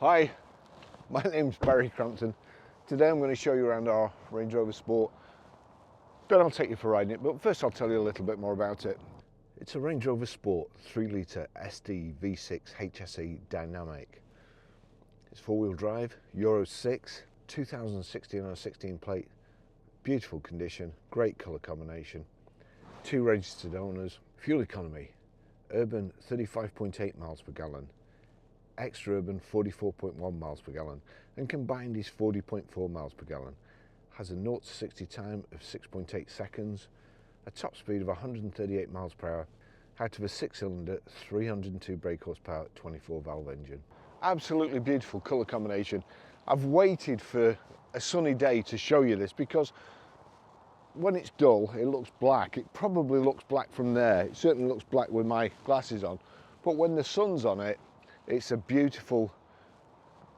Hi, my name's Barry Crampton. Today I'm going to show you around our Range Rover Sport. Then I'll take you for riding it, but first I'll tell you a little bit more about it. It's a Range Rover Sport 3 litre SD V6 HSE dynamic. It's 4-wheel drive, Euro 6, 2016 on a 16 plate. Beautiful condition, great colour combination. 2 registered owners. Fuel economy, urban 35.8 miles per gallon. Extra urban 44.1 miles per gallon, and combined is 40.4 miles per gallon. Has a 0 to 60 time of 6.8 seconds, a top speed of 138 miles per hour, out of a 6-cylinder 302 brake horsepower 24 valve engine. Absolutely beautiful colour combination. I've waited for a sunny day to show you this because when it's dull it looks black. It probably looks black from there. It certainly looks black with my glasses on, but when the sun's on it, it's a beautiful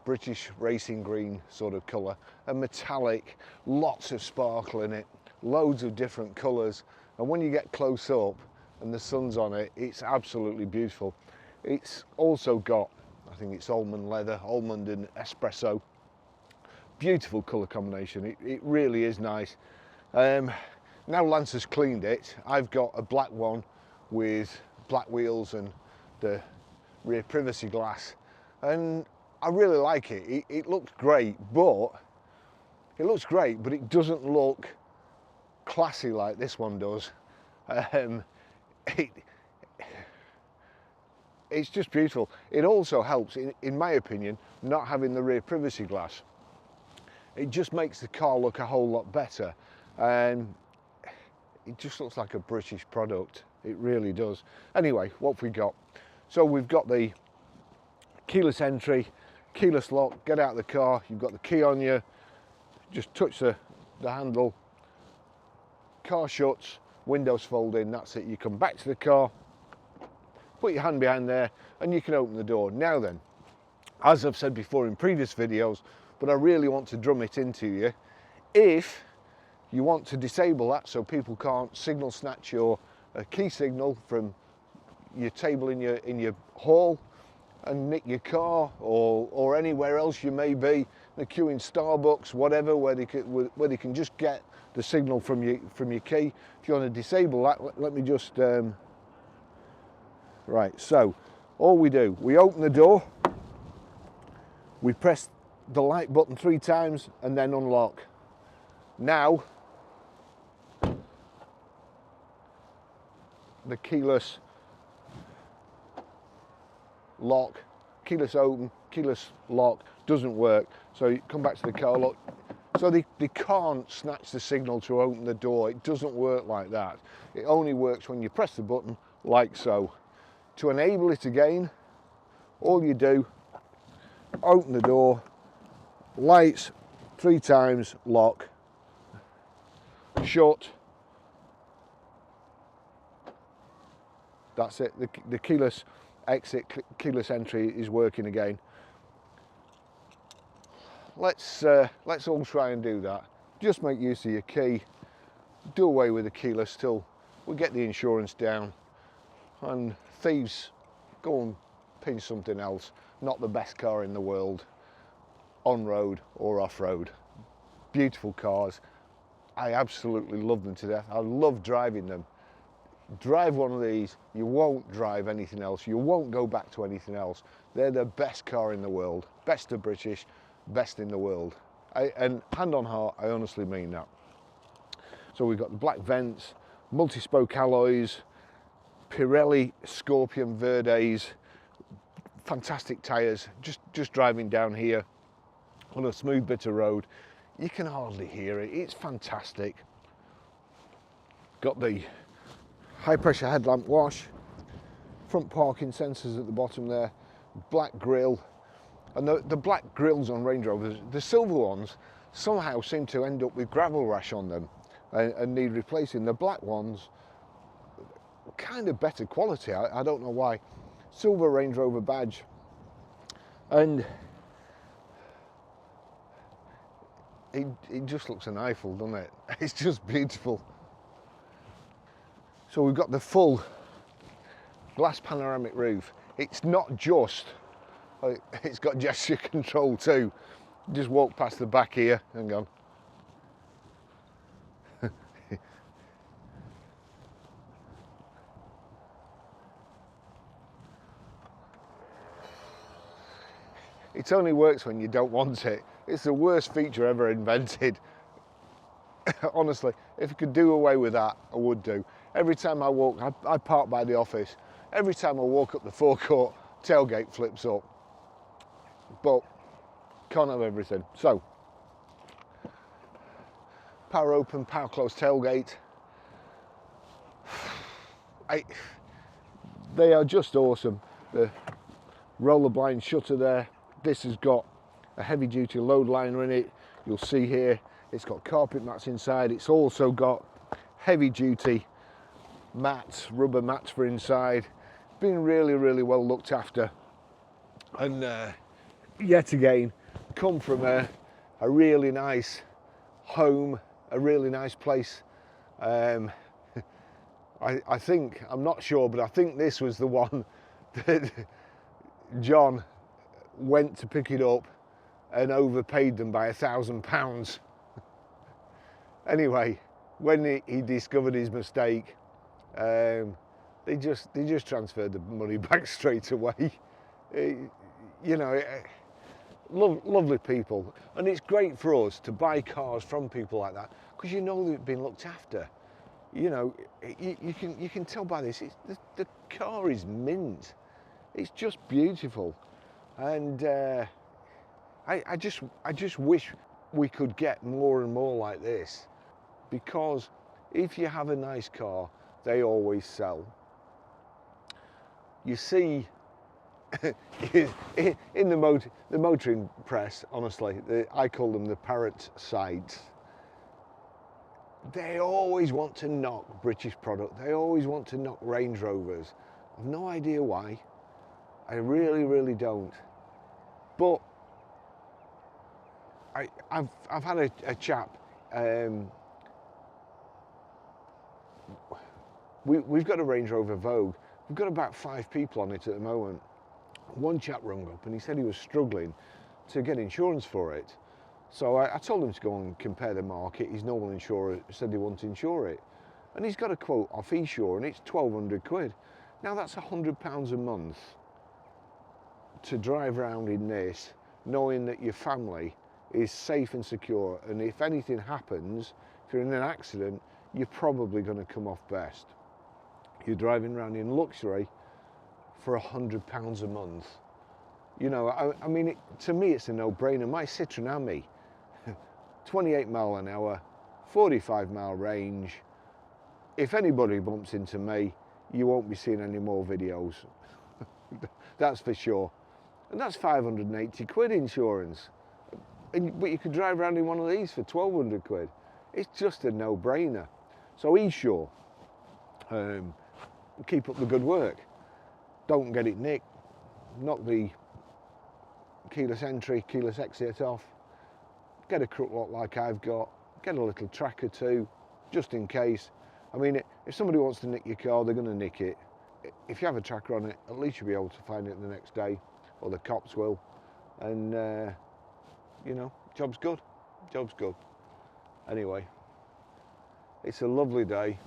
British racing green sort of colour, a metallic, lots of sparkle in it, loads of different colours, and when you get close up and the sun's on it, it's absolutely beautiful. It's also got, I think it's almond leather, almond and espresso. Beautiful colour combination, it really is nice. Now Lance has cleaned it, I've got a black one with black wheels and the rear privacy glass, and I really like it. It looks great, but it doesn't look classy like this one does. It's just beautiful. It also helps, in my opinion, not having the rear privacy glass. It just makes the car look a whole lot better, and it just looks like a British product. It really does. Anyway, what have we got? So we've got the keyless entry, keyless lock, get out of the car, you've got the key on you, just touch the handle, car shuts, windows fold in, that's it. You come back to the car, put your hand behind there, and you can open the door. Now then, as I've said before in previous videos, but I really want to drum it into you, if you want to disable that so people can't signal snatch your key signal from your table in your hall and nick your car, or anywhere else you may be, the queue in Starbucks, whatever, where they can just get the signal from your key. If you want to disable that, let me just right, so all we do, we open the door, we press the light button 3 times and then unlock. Now the keyless lock, keyless open, keyless lock doesn't work, so you come back to the car, look, so they can't snatch the signal to open the door. It doesn't work like that. It only works when you press the button like so. To enable it again, all you do, open the door, lights 3 times, lock, shut. That's it. The keyless exit, keyless entry is working again. Let's all try and do that. Just make use of your key. Do away with the keyless till we get the insurance down, and thieves go and pinch something else. Not the best car in the world, on road or off road. Beautiful cars. I absolutely love them to death. I love driving them. Drive one of these, you won't drive anything else. You won't go back to anything else. They're the best car in the world. Best of British, best in the world. And hand on heart, I honestly mean that. So we've got the black vents, multi-spoke alloys, Pirelli Scorpion Verdes, fantastic tyres. Just driving down here on a smooth bit of road, you can hardly hear it. It's fantastic. Got the high pressure headlamp wash, front parking sensors at the bottom there, black grille, and the black grills on Range Rovers, the silver ones, somehow seem to end up with gravel rash on them and need replacing. The black ones, kind of better quality, I don't know why. Silver Range Rover badge, and it just looks an eyeful, doesn't it? It's just beautiful. So we've got the full glass panoramic roof. It's not just It's got gesture control too. Just walk past the back here, hang on. It only works when you don't want it. It's the worst feature ever invented. Honestly, if I could do away with that, I would do. Every time I walk, I park by the office. Every time I walk up the forecourt, tailgate flips up. But can't have everything. So, power open, power close tailgate. They are just awesome. The roller blind shutter there. This has got a heavy duty load liner in it. You'll see here it's got carpet mats inside. It's also got heavy duty mats, rubber mats for inside. Been really, really well looked after. And yet again, come from a really nice home, a really nice place. I think, I'm not sure, but I think this was the one that John went to pick it up and overpaid them by £1,000. Anyway, when he discovered his mistake, they just transferred the money back straight away. You know, lovely people, and it's great for us to buy cars from people like that because you know they've been looked after. You know, you can tell by this. The car is mint. It's just beautiful. And I just wish we could get more and more like this, because if you have a nice car, they always sell. You see, in the motoring press, honestly, I call them the parrot sites. They always want to knock British product. They always want to knock Range Rovers. I've no idea why. I really, really don't. But I've had a chap. We've got a Range Rover Vogue. We've got about 5 people on it at the moment. One chap rung up and he said he was struggling to get insurance for it. So I told him to go and compare the market. His normal insurer said they won't insure it. And he's got a quote off eSure and it's 1,200 quid. Now that's £100 a month to drive around in this, knowing that your family is safe and secure, and if anything happens, if you're in an accident, you're probably going to come off best. You're driving around in luxury for £100 a month. You know, I mean, to me it's a no-brainer. My Citroen Ami, 28 mile an hour, 45 mile range. If anybody bumps into me, you won't be seeing any more videos. That's for sure. And that's 580 quid insurance. But you could drive around in one of these for 1,200 quid. It's just a no-brainer. So eSure, keep up the good work. Don't get it nicked. Knock the keyless entry, keyless exit off. Get a crook lock like I've got. Get a little tracker too, just in case. I mean, if somebody wants to nick your car, they're going to nick it. If you have a tracker on it, at least you'll be able to find it the next day, or the cops will. And, you know, job's good. Job's good. Anyway, it's a lovely day.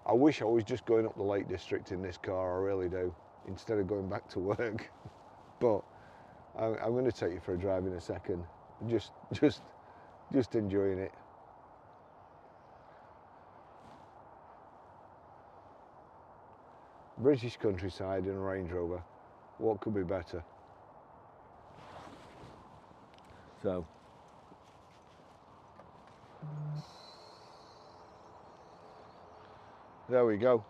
I wish I was just going up the Lake District in this car, I really do, instead of going back to work. But I'm going to take you for a drive in a second. Just enjoying it. British countryside in a Range Rover. What could be better? So, there we go.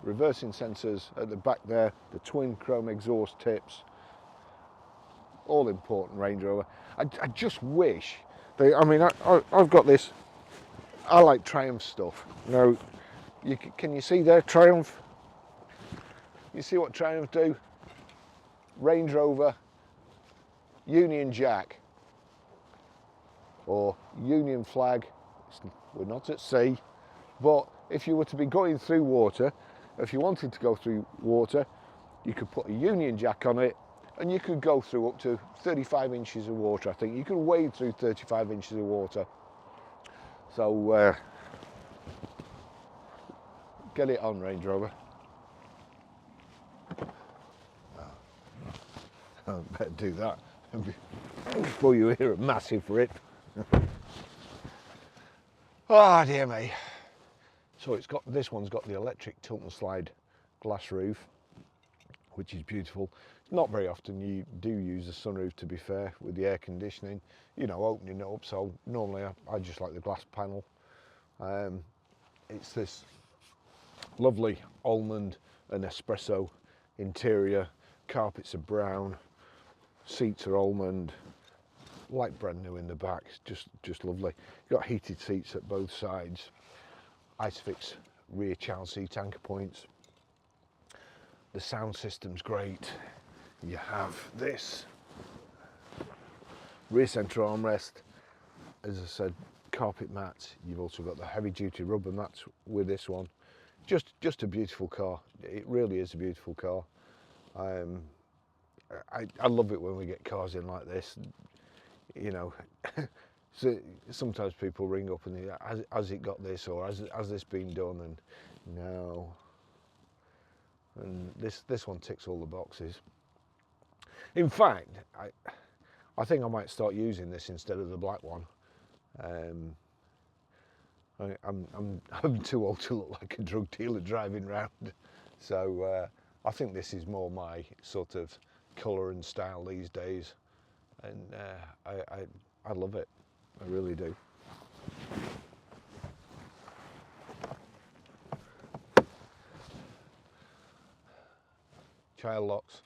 Reversing sensors at the back there, the twin chrome exhaust tips. All important Range Rover. I just wish they, I mean, I've got this, I like Triumph stuff. Now, can you see there, Triumph? You see what Triumph do? Range Rover, Union Jack, or Union flag. We're not at sea, but if you were to be going through water, if you wanted to go through water, You could put a Union Jack on it, and you could go through up to 35 inches of water. I think you could wade through 35 inches of water. So get it on, Range Rover. I better do that before you hear a massive rip. Ah, dear me. So this one's got the electric tilt and slide glass roof, which is beautiful. It's not very often you do use the sunroof, to be fair, with the air conditioning, you know, opening it up. So normally I just like the glass panel. It's this lovely almond and espresso interior. Carpets are brown, seats are almond, like brand new in the back. It's just lovely. You've got heated seats at both sides. Isofix rear child seat anchor points. The sound system's great. You have this rear centre armrest, as I said, carpet mats. You've also got the heavy duty rubber mats with this one. Just a beautiful car. It really is a beautiful car. I love it when we get cars in like this, you know. So sometimes people ring up and they, has it got this, or has this been done? And no. And this one ticks all the boxes. In fact, I think I might start using this instead of the black one. I'm too old to look like a drug dealer driving round, so I think this is more my sort of colour and style these days, and I love it. I really do. Child locks.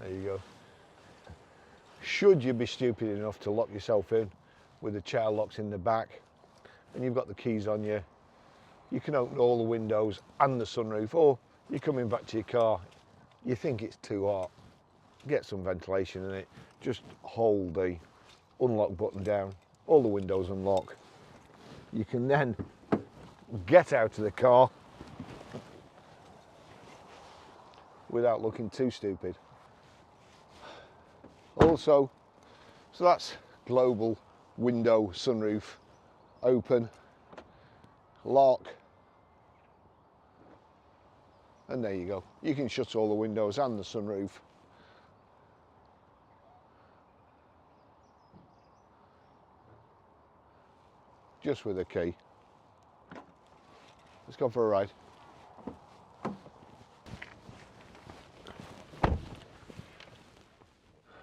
There you go. Should you be stupid enough to lock yourself in with the child locks in the back, and you've got the keys on you, you can open all the windows and the sunroof, or you're coming back to your car, you think it's too hot, get some ventilation in it, just hold the unlock button down, all the windows unlock. You can then get out of the car without looking too stupid. Also, so that's global window, sunroof, open, lock, and there you go. You can shut all the windows and the sunroof. Just with a key. Let's go for a ride.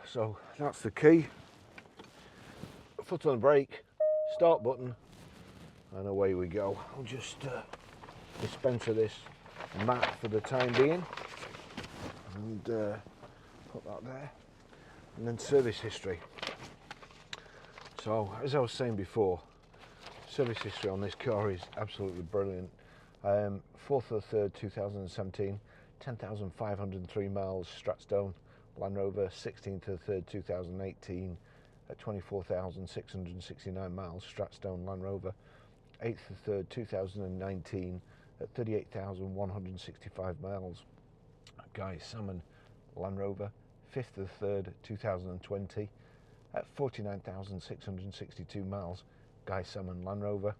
So that's the key. Foot on the brake, start button, and away we go. I'll just dispense of this mat for the time being, and put that there. And then service history. So as I was saying before, service history on this car is absolutely brilliant. 4th of the 3rd 2017, 10,503 miles Stratstone Land Rover. 16th of the 3rd 2018 at 24,669 miles Stratstone Land Rover. 8th of the 3rd 2019 at 38,165 miles Guy Salmon Land Rover. 5th of the 3rd 2020 at 49,662 miles Guy Salmon Land Rover.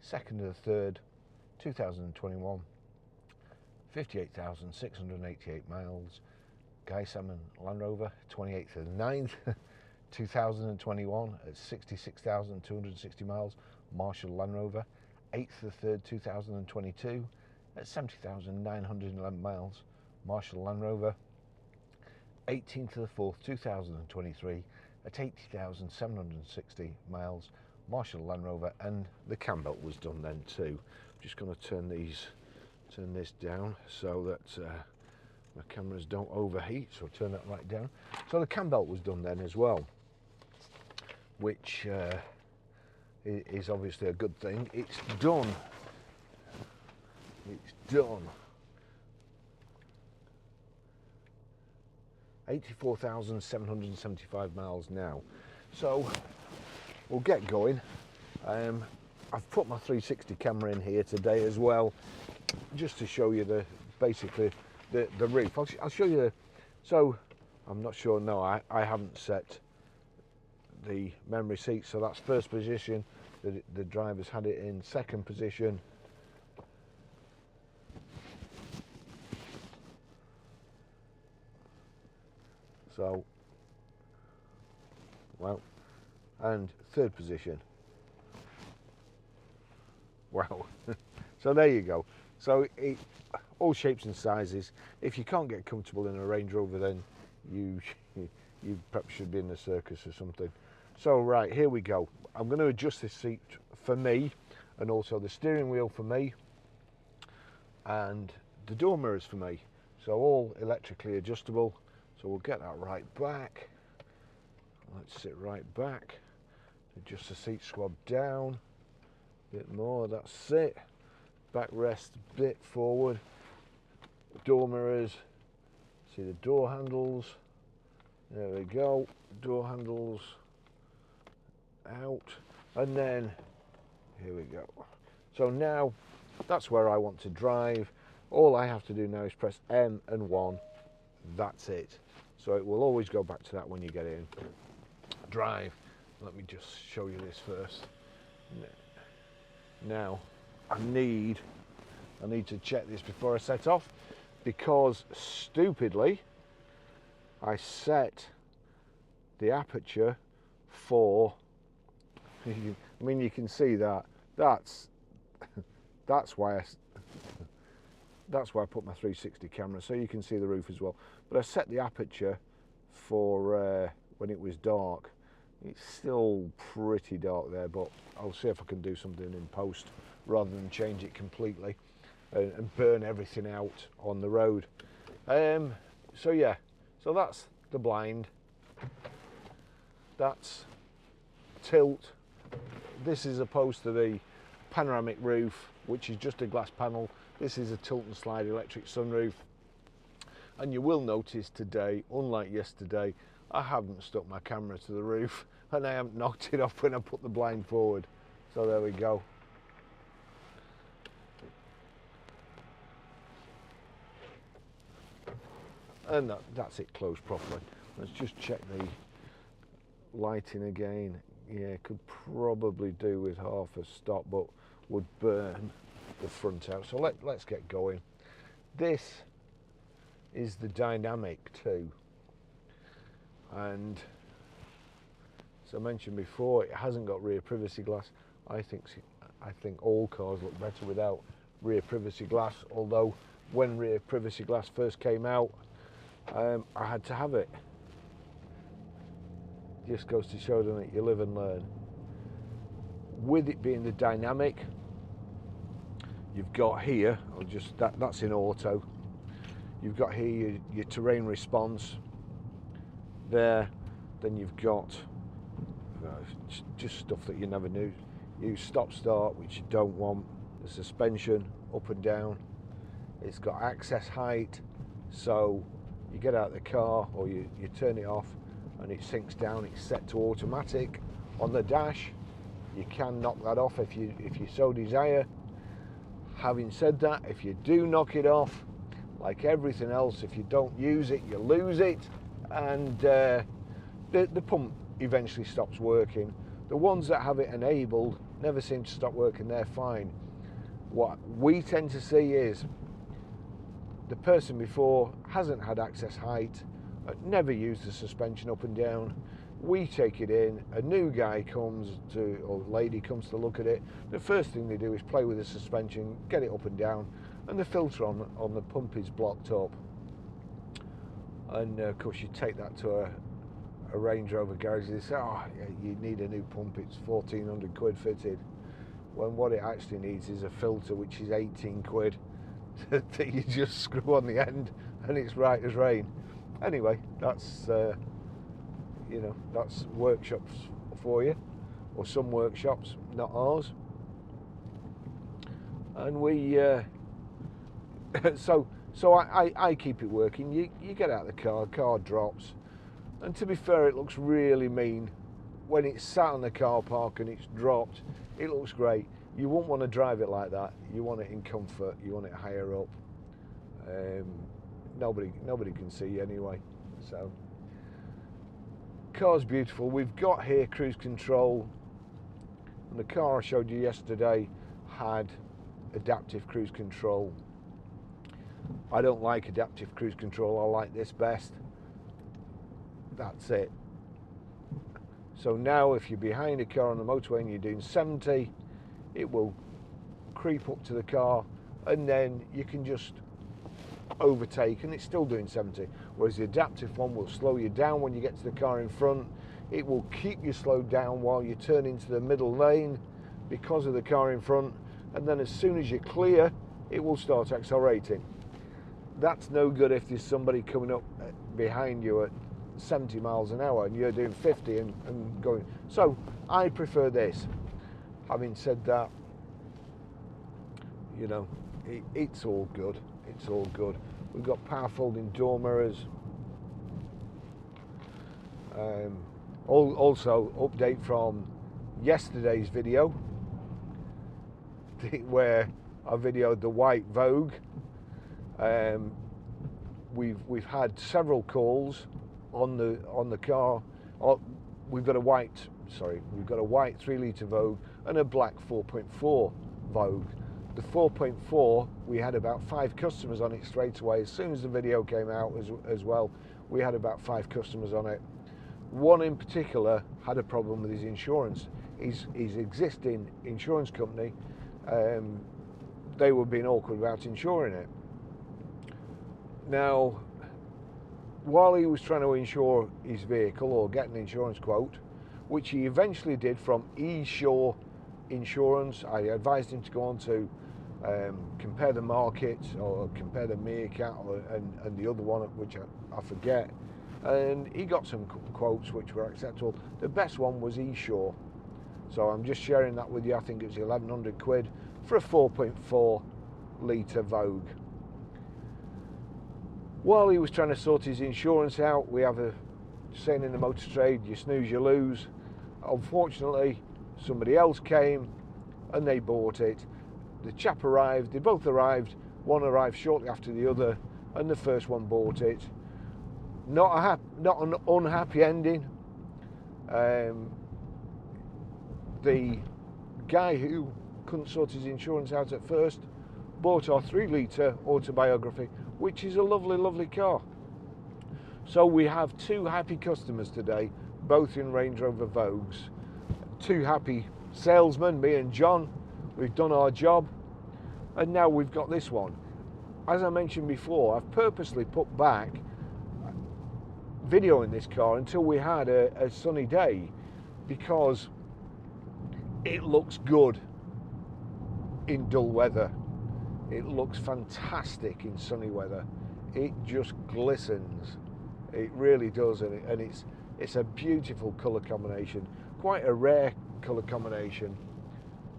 2nd of the 3rd 2021, 58,688 miles Guy Salmon Land Rover. 28th of the 9th 2021 at 66,260 miles Marshall Land Rover. 8th of the 3rd 2022 at 70,911 miles Marshall Land Rover. 18th of the 4th 2023 at 80,760 miles Marshall Land Rover. And the cam belt was done then too. I'm just going to turn this down so that my cameras don't overheat, so turn that right down. So the cam belt was done then as well, which is obviously a good thing. It's done. 84,775 miles now. So we'll get going. I've put my 360 camera in here today as well, just to show you basically the roof. I'll show you. So I'm not sure. No, I haven't set the memory seat. So that's first position. The driver's had it in second position. So, well, and third position. Wow. So there you go. So all shapes and sizes. If you can't get comfortable in a Range Rover, then you perhaps should be in the circus or something. So right, here we go. I'm going to adjust this seat for me, and also the steering wheel for me, and the door mirrors for me. So all electrically adjustable. So we'll get that right back. Let's sit right back. Adjust the seat squad down. A bit more, that's it. Backrest a bit forward. Door mirrors. See the door handles. There we go. Door handles out. And then, here we go. So now, that's where I want to drive. All I have to do now is press M and 1. That's it. So it will always go back to that when you get in. Drive. Let me just show you this first. Now, I need to check this before I set off, because stupidly I set the aperture for, I mean, you can see that that's why I put my 360 camera, so you can see the roof as well. But I set the aperture for when it was dark. It's still pretty dark there, but I'll see if I can do something in post rather than change it completely and burn everything out on the road. So yeah, so that's the blind. That's tilt. This is opposed to the panoramic roof, which is just a glass panel. This is a tilt and slide electric sunroof. And you will notice today, unlike yesterday, I haven't stuck my camera to the roof, and I haven't knocked it off when I put the blind forward. So there we go. And that's it closed properly. Let's just check the lighting again. Yeah, could probably do with half a stop, but would burn the front out. So let's get going. This is the dynamic 2. And as I mentioned before, it hasn't got rear privacy glass. I think all cars look better without rear privacy glass, although when rear privacy glass first came out, I had to have it. Just goes to show, doesn't it? You live and learn. With it being the dynamic, you've got here, or just that's in auto. You've got here your terrain response there. Then you've got just stuff that you never knew. Use stop start, which you don't want. The suspension up and down. It's got access height, so you get out of the car or you turn it off and it sinks down. It's set to automatic on the dash. You can knock that off if you so desire. Having said that, if you do knock it off, like everything else, if you don't use it, you lose it, and the pump eventually stops working. The ones that have it enabled never seem to stop working. They're fine. What we tend to see is the person before hasn't had access height, never used the suspension up and down. We take it in, a new guy comes to, or lady comes to look at it. The first thing they do is play with the suspension, get it up and down, and the filter on the pump is blocked up. And of course you take that to a Range Rover garage, they say, oh, yeah, you need a new pump, it's 1,400 quid fitted. When what it actually needs is a filter, which is 18 quid, that you just screw on the end, and it's right as rain. Anyway, that's that's workshops for you, or some workshops, not ours. And we so So I keep it working. You get out of the car drops, and to be fair, it looks really mean. When it's sat on the car park and it's dropped, it looks great. You won't want to drive it like that. You want it in comfort, you want it higher up. Nobody can see you anyway. So, car's beautiful. We've got here cruise control. And the car I showed you yesterday had adaptive cruise control. I don't like adaptive cruise control, I like this best. That's it. So now if you're behind a car on the motorway and you're doing 70, it will creep up to the car and then you can just overtake and it's still doing 70. Whereas the adaptive one will slow you down when you get to the car in front. It will keep you slowed down while you turn into the middle lane because of the car in front, and then as soon as you're clear, it will start accelerating. That's no good if there's somebody coming up behind you at 70 miles an hour and you're doing 50 and going. So I prefer this. Having said that, you know, it's all good. It's all good. We've got power folding door mirrors. Also, update from yesterday's video where I videoed the white Vogue. We've had several calls on the car. We've got a white 3-litre Vogue and a black 4.4 Vogue. The 4.4, we had about 5 customers on it straight away. As soon as the video came out as well, we had about 5 customers on it. One in particular had a problem with his insurance. His existing insurance company, they were being awkward about insuring it. Now, while he was trying to insure his vehicle or get an insurance quote, which he eventually did from eSure Insurance, I advised him to go on to compare the market or compare the Meerkat and the other one, which I forget, and he got some quotes which were acceptable. The best one was eSure, so I'm just sharing that with you. I think it was 1,100 quid for a 4.4 litre Vogue. While he was trying to sort his insurance out, we have a saying in the motor trade, you snooze you lose. Unfortunately, somebody else came and they bought it. The chap arrived, they both arrived, one arrived shortly after the other, and the first one bought it. Not an unhappy ending. The guy who couldn't sort his insurance out at first bought our 3-litre autobiography, which is a lovely, lovely car. So we have 2 happy customers today, both in Range Rover Vogues. 2 happy salesmen, me and John. We've done our job, and now we've got this one. As I mentioned before, I've purposely put back video in this car until we had a sunny day, because it looks good in dull weather. It looks fantastic in sunny weather. It just glistens. It really does, and it's a beautiful colour combination, quite a rare colour combination.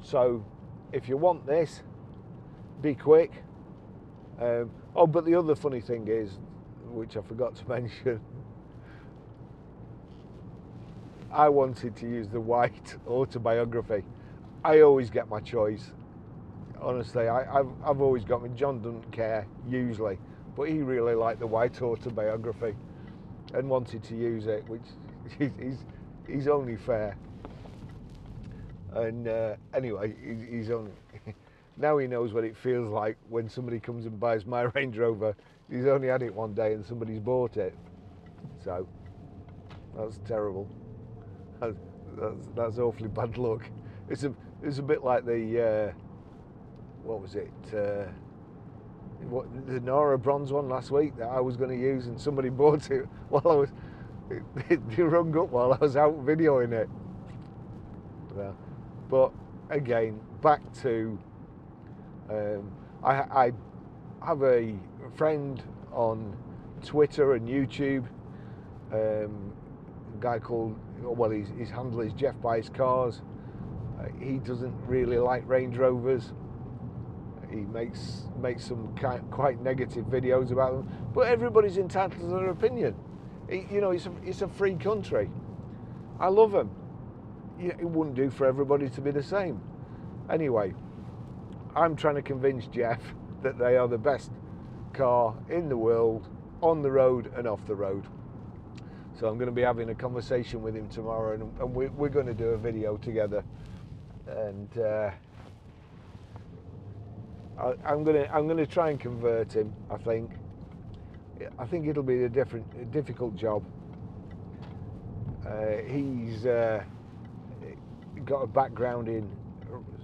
So if you want this, be quick. Oh, but the other funny thing is, which I forgot to mention, I wanted to use the white autobiography. I always get my choice. Honestly, I've always got me. John doesn't care usually, but he really liked the white autobiography and wanted to use it, which he's only fair. And anyway, he's only now he knows what it feels like when somebody comes and buys my Range Rover. He's only had it one day and somebody's bought it, so that's terrible. That's awfully bad luck. It's a bit like the what was it? The Nora bronze one last week that I was going to use, and somebody bought it while I was. They rung up while I was out videoing it. Yeah. But again, back to I have a friend on Twitter and YouTube, a guy called, well, his handle is Jeff Buys Cars. He doesn't really like Range Rovers. he makes some quite negative videos about them, but everybody's entitled to their opinion. You know, it's a free country. I love them. It wouldn't do for everybody to be the same. Anyway, I'm trying to convince Jeff that they are the best car in the world, on the road and off the road. So I'm going to be having a conversation with him tomorrow, and we're going to do a video together. And I'm going to try and convert him. I think it'll be a difficult job. He's got a background in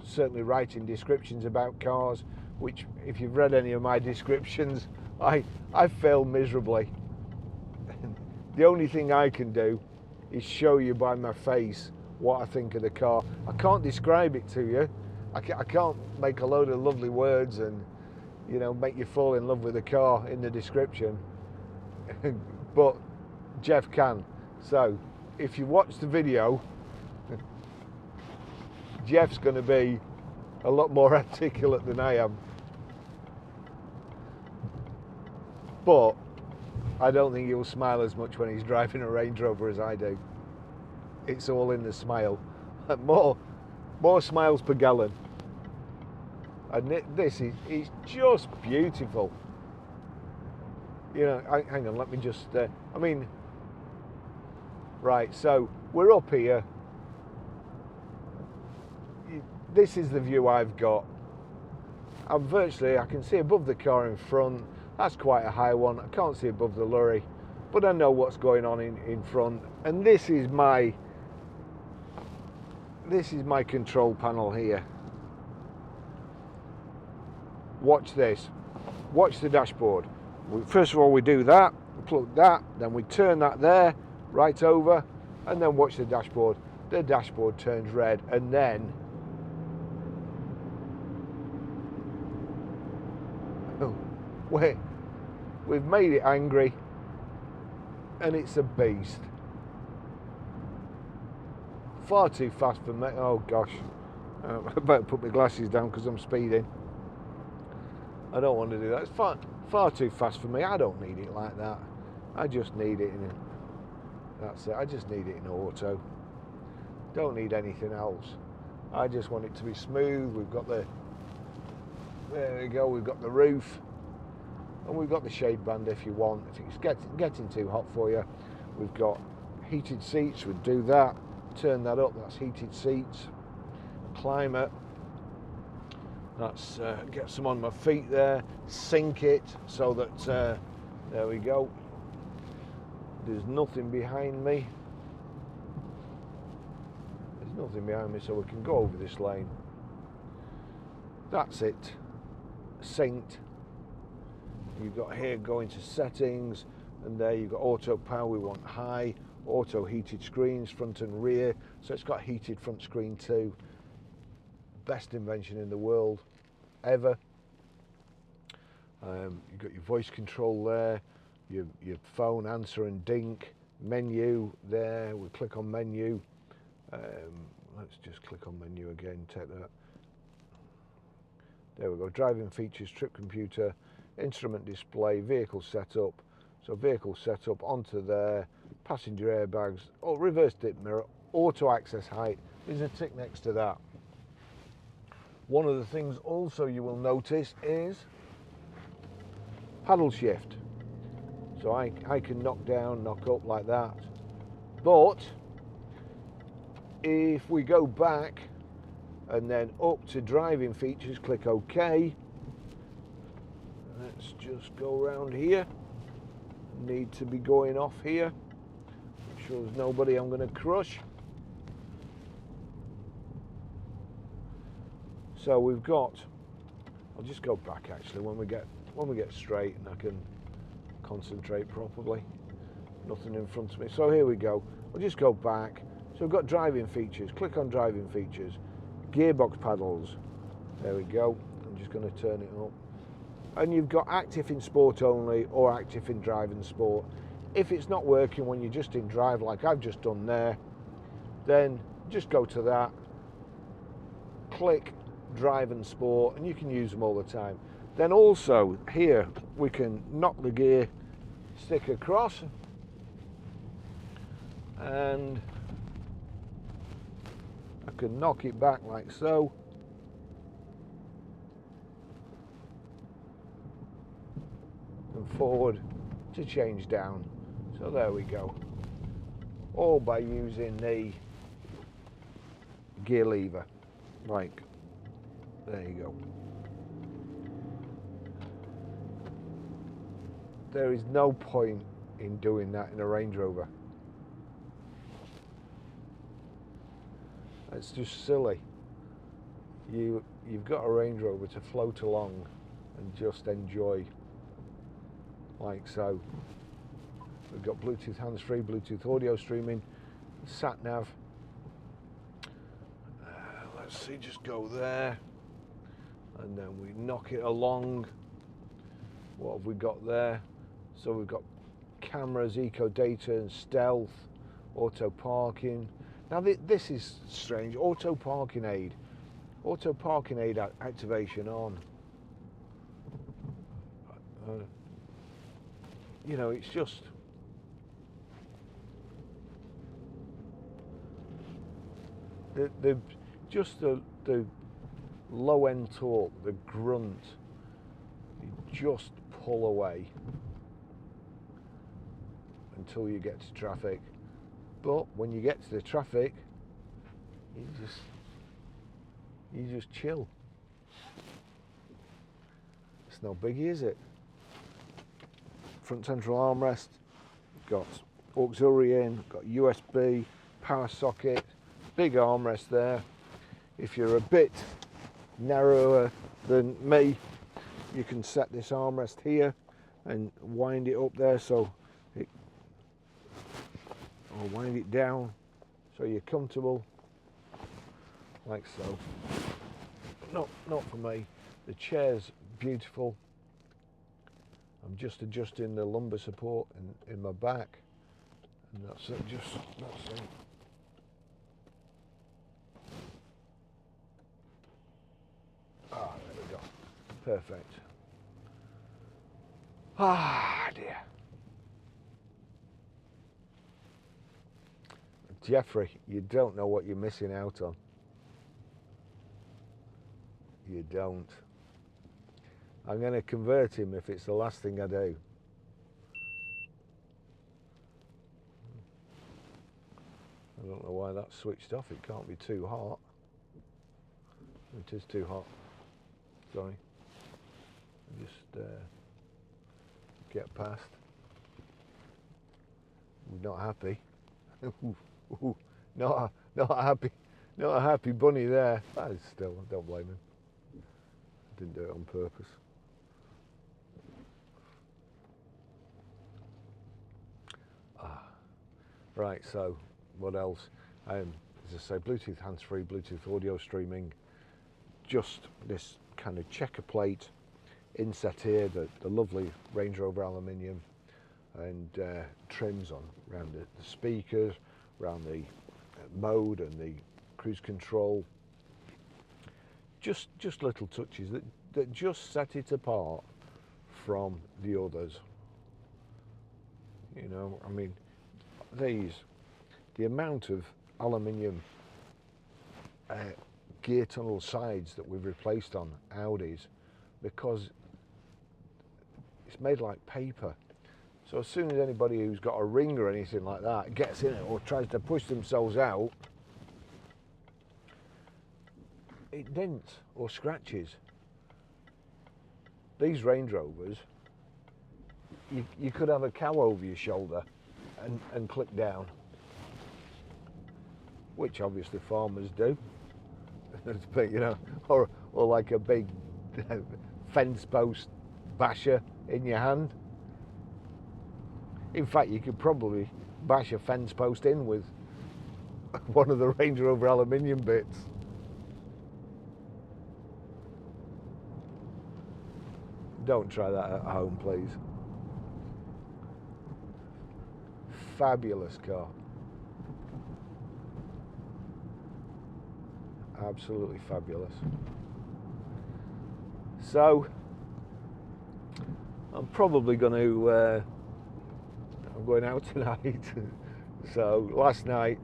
certainly writing descriptions about cars, which, if you've read any of my descriptions, I failed miserably. The only thing I can do is show you by my face what I think of the car. I can't describe it to you. I can't make a load of lovely words and, you know, make you fall in love with the car in the description. But Jeff can. So if you watch the video, Jeff's going to be a lot more articulate than I am. But I don't think he'll smile as much when he's driving a Range Rover as I do. It's all in the smile. More smiles per gallon. And this is just beautiful. You know, hang on, let me just, right, so we're up here. This is the view I've got. I can see above the car in front. That's quite a high one. I can't see above the lorry, but I know what's going on in front. And this is my control panel here. Watch this. Watch the dashboard. First of all, we do that, we plug that, then we turn that there, right over, and then watch the dashboard. The dashboard turns red, and then we've made it angry, and it's a beast. Far too fast for me. Oh gosh, I better put my glasses down because I'm speeding. I don't want to do that. It's far too fast for me. I don't need it like that. I just need it in. That's it. I just need it in auto. Don't need anything else. I just want it to be smooth. We've got the. There we go. We've got the roof. And we've got the shade band if you want. If it's getting too hot for you. We've got heated seats. We'd do that. Turn that up. That's heated seats. Climate. That's get some on my feet there. Sync it so that there we go. There's nothing behind me. There's nothing behind me, so we can go over this lane. That's it. Synced. You've got here going to settings, and there you've got auto power. We want high. Auto heated screens, front and rear. So it's got heated front screen too. Best invention in the world ever. You've got your voice control there, your phone answer and dink, menu there. We click on menu. Let's just click on menu again, take that. There we go. Driving features, trip computer, instrument display, vehicle setup. So vehicle setup onto there, passenger airbags, reverse dip mirror, auto access height. There's a tick next to that. One of the things also you will notice is paddle shift. So I can knock down, knock up like that. But if we go back and then up to driving features, click OK. Let's just go around here. Need to be going off here. Make sure there's nobody I'm going to crush. So we've got, I'll just go back actually when we get straight and I can concentrate properly. Nothing in front of me. So here we go. We'll just go back. So we've got driving features. Click on driving features. Gearbox paddles. There we go. I'm just going to turn it up. And you've got active in sport only or active in drive and sport. If it's not working when you're just in drive like I've just done there, then just go to that, click drive and sport, and you can use them all the time. Then also here we can knock the gear stick across, and I can knock it back like so, and forward to change down. So there we go, all by using the gear lever. Like, there you go. There is no point in doing that in a Range Rover. It's just silly. You've got a Range Rover to float along and just enjoy, like so. We've got Bluetooth hands-free, Bluetooth audio streaming, sat nav. Let's see, just go there, and then we knock it along. What have we got there? So we've got cameras, eco data and stealth, auto parking. Now this is strange, auto parking aid activation on. You know, it's just, the low end torque, the grunt, you just pull away until you get to traffic. But when you get to the traffic, you just chill. It's no biggie, is it? Front central armrest, got auxiliary in, got USB, power socket, big armrest there. If you're a bit narrower than me, you can set this armrest here and wind it up there, so it, or wind it down so you're comfortable, like so. Not for me. The chair's beautiful. I'm just adjusting the lumbar support in my back, and that's it. That's it. Ah, there we go. Perfect. Ah, dear. Jeffrey, you don't know what you're missing out on. You don't. I'm going to convert him if it's the last thing I do. I don't know why that's switched off. It can't be too hot. It is too hot. Sorry. Just get past. Not happy. Not happy. Not a happy bunny there. But still, I don't blame him. I didn't do it on purpose. Right, so what else? As I say, Bluetooth hands-free, Bluetooth audio streaming. Just this kind of checker plate inset here, the lovely Range Rover aluminium, and trims on around the speakers, around the mode and the cruise control. Just little touches that just set it apart from the others. You know, I mean, the amount of aluminium gear tunnel sides that we've replaced on Audis, because it's made like paper. So as soon as anybody who's got a ring or anything like that gets in it or tries to push themselves out, it dents or scratches. These Range Rovers, you could have a cow over your shoulder and click down, which obviously farmers do. You know, or like a big fence post basher in your hand. In fact, you could probably bash a fence post in with one of the Range Rover aluminium bits. Don't try that at home, please. Fabulous car. Absolutely fabulous. So I'm probably going to I'm going out tonight. So last night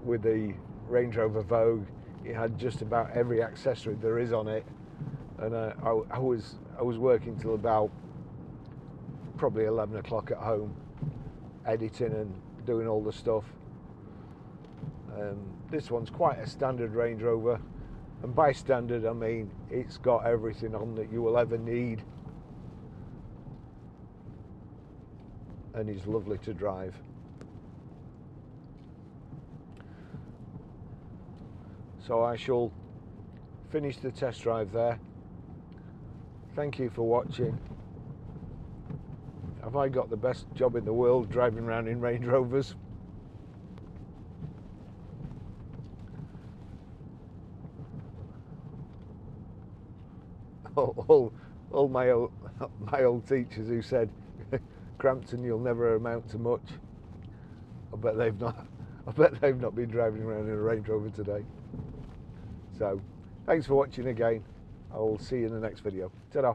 with the Range Rover Vogue, it had just about every accessory there is on it, and I was working till about probably 11 o'clock at home, editing and doing all the stuff. This one's quite a standard Range Rover, and by standard I mean it's got everything on that you will ever need, and it's lovely to drive. So I shall finish the test drive there. Thank you for watching. Have I got the best job in the world driving around in Range Rovers? All my old teachers who said, Crampton, you'll never amount to much. I bet they've not been driving around in a Range Rover today. So, thanks for watching again. I will see you in the next video. Ta-da.